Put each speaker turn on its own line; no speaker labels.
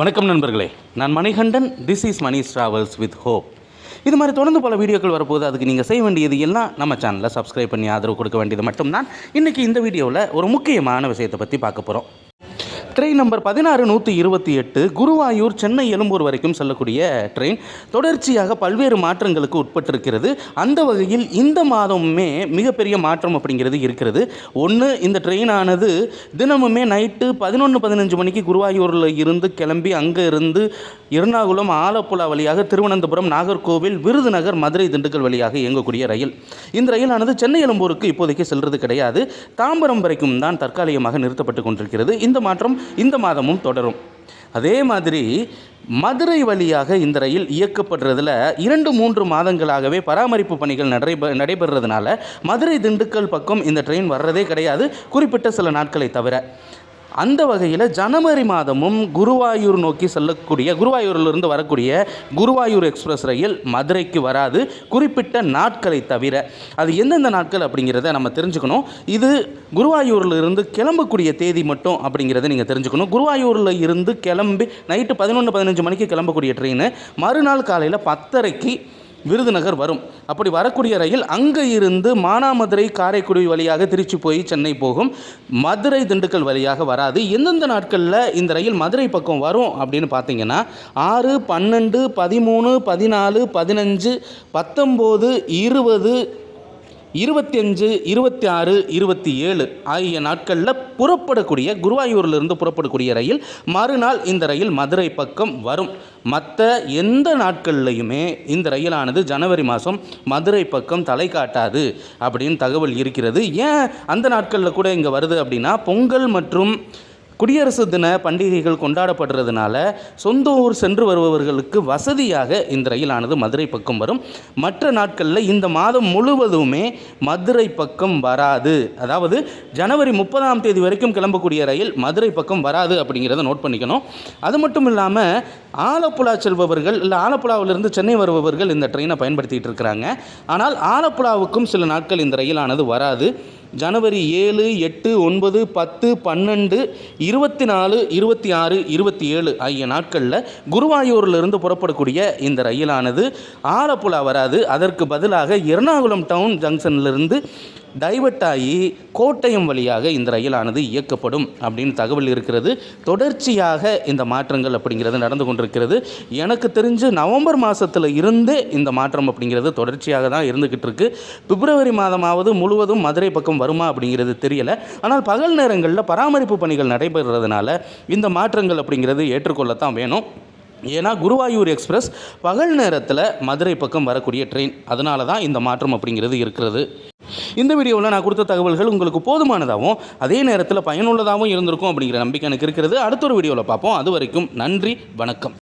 வணக்கம் நண்பர்களே, நான் Manikandan. This is Mani travels with hope. இது மாதிரி தொடர்ந்து பல வீடியோக்கள் வரப்போது. அதுக்கு நீங்கள் செய்ய வேண்டியது எல்லாம் நம்ம சேனலில் சப்ஸ்கிரைப் பண்ணி ஆதரவு கொடுக்க வேண்டியது மட்டும்தான். இன்றைக்கி இந்த வீடியோவில் ஒரு முக்கியமான விஷயத்தை பற்றி பார்க்க போகிறோம். ட்ரெயின் நம்பர் 16128 குருவாயூர் சென்னை எழும்பூர் வரைக்கும் செல்லக்கூடிய ட்ரெயின் தொடர்ச்சியாக பல்வேறு மாற்றங்களுக்கு உட்பட்டிருக்கிறது. அந்த வகையில் இந்த மாதமுமே மிகப்பெரிய மாற்றம் அப்படிங்கிறது இருக்கிறது. ஒன்று, இந்த ட்ரெயினானது தினமுமே நைட்டு 11-15 மணிக்கு குருவாயூரில் இருந்து கிளம்பி அங்கே இருந்து எர்ணாகுளம், ஆலப்புழா வழியாக திருவனந்தபுரம், நாகர்கோவில், விருதுநகர், மதுரை, திண்டுக்கல் வழியாக இயங்கக்கூடிய ரயில். இந்த ரயிலானது சென்னை எழும்பூருக்கு இப்போதைக்கு செல்வது கிடையாது. தாம்பரம் வரைக்கும் தான் தற்காலிகமாக நிறுத்தப்பட்டு கொண்டிருக்கிறது. இந்த மாற்றம் இந்த மாதமும் தொடரும். அதே மாதிரி மதுரை வழியாக இந்த ரயில் இயக்கப்படுறதில் 2-3 மாதங்களாகவே பராமரிப்பு பணிகள் நடைபெறுறதுனால மதுரை, திண்டுக்கல் பக்கம் இந்த ட்ரெயின் வர்றதே கிடையாது, குறிப்பிட்ட சில நாட்களை தவிர. அந்த வகையில் ஜனவரி மாதமும் குருவாயூர் நோக்கி செல்லக்கூடிய, குருவாயூரிலிருந்து வரக்கூடிய குருவாயூர் எக்ஸ்பிரஸ் ரயில் மதுரைக்கு வராது, குறிப்பிட்ட நாட்களை தவிர. அது எந்தெந்த நாட்கள் அப்படிங்கிறத நம்ம தெரிஞ்சுக்கணும். இது குருவாயூரில் இருந்து கிளம்பக்கூடிய தேதி மட்டும் அப்படிங்கிறத நீங்கள் தெரிஞ்சுக்கணும். குருவாயூரில் இருந்து கிளம்பி நைட்டு 11-15 மணிக்கு கிளம்பக்கூடிய ட்ரெயின் மறுநாள் காலையில் 10:30க்கு விருதுநகர் வரும். அப்படி வரக்கூடிய ரயில் அங்கே இருந்து மானாமதுரை, காரைக்குடி வழியாக திருச்சி போய் சென்னை போகும். மதுரை, திண்டுக்கல் வழியாக வராது. எந்தெந்த நாட்களில் இந்த ரயில் மதுரை பக்கம் வரும் அப்படின்னு பார்த்தீங்கன்னா 6, 12, 13, 14, 15, 19, 20, 25, 26, 27 ஆகிய நாட்களில் புறப்படக்கூடிய, குருவாயூரிலிருந்து புறப்படக்கூடிய ரயில் மறுநாள் இந்த ரயில் மதுரை பக்கம் வரும். மற்ற எந்த நாட்கள்லையுமே இந்த ரயிலானது ஜனவரி மாதம் மதுரை பக்கம் தலை காட்டாது அப்படின்னு தகவல் இருக்கிறது. ஏன் அந்த நாட்களில் கூட இங்கே வருது அப்படின்னா, பொங்கல் மற்றும் குடியரசு தின பண்டிகைகள் கொண்டாடப்படுறதுனால சொந்த ஊர் சென்று வருபவர்களுக்கு வசதியாக இந்த ரயிலானது மதுரை பக்கம் வரும். மற்ற நாட்களில் இந்த மாதம் முழுவதுமே மதுரை பக்கம் வராது. அதாவது ஜனவரி 30ஆம் தேதி வரைக்கும் கிளம்பக்கூடிய ரயில் மதுரை பக்கம் வராது அப்படிங்கிறத நோட் பண்ணிக்கணும். அது மட்டும் இல்லாமல் ஆலப்புழா செல்பவர்கள், இல்லை ஆலப்புழாவிலிருந்து சென்னை வருபவர்கள் இந்த ட்ரெயினை பயன்படுத்திகிட்டு இருக்கிறாங்க. ஆனால் ஆலப்புழாவுக்கும் சில நாட்கள் இந்த ரயிலானது வராது. ஜனவரி 7, 8, 9, 10, 12, 24, 26, 27 ஆகிய நாட்களில் குருவாயூரிலிருந்து புறப்படக்கூடிய இந்த ரயிலானது ஆலப்புழா வராது. அதற்கு பதிலாக எர்ணாகுளம் டவுன் ஜங்ஷனிலிருந்து டைவர்ட் ஆகி கோட்டயம் வழியாக இந்த ரயிலானது இயக்கப்படும் அப்படின்னு தகவல் இருக்கிறது. தொடர்ச்சியாக இந்த மாற்றங்கள் அப்படிங்கிறது நடந்து கொண்டிருக்கிறது. எனக்கு தெரிஞ்சு நவம்பர் மாதத்தில் இருந்தே இந்த மாற்றம் அப்படிங்கிறது தொடர்ச்சியாக தான் இருந்துக்கிட்டு இருக்கு. பிப்ரவரி மாதமாவது முழுவதும் மதுரை பக்கம் வருமா அப்படிங்கிறது தெரியலை. ஆனால் பகல் நேரங்களில் பராமரிப்பு பணிகள் நடைபெறுறதுனால இந்த மாற்றங்கள் அப்படிங்கிறது ஏற்றுக்கொள்ளத்தான் வேணும். ஏன்னா குருவாயூர் எக்ஸ்பிரஸ் பகல் நேரத்தில் மதுரை பக்கம் வரக்கூடிய ட்ரெயின், அதனால தான் இந்த மாற்றம் அப்படிங்கிறது இருக்கிறது. இந்த வீடியோவில் நான் கொடுத்த தகவல்கள் உங்களுக்கு போதுமானதாகவும் அதே நேரத்தில் பயனுள்ளதாகவும் இருந்திருக்கும் அப்படிங்கிற நம்பிக்கை எனக்கு இருக்கிறது. அடுத்த ஒரு வீடியோவில் பார்ப்போம். அது வரைக்கும் நன்றி, வணக்கம்.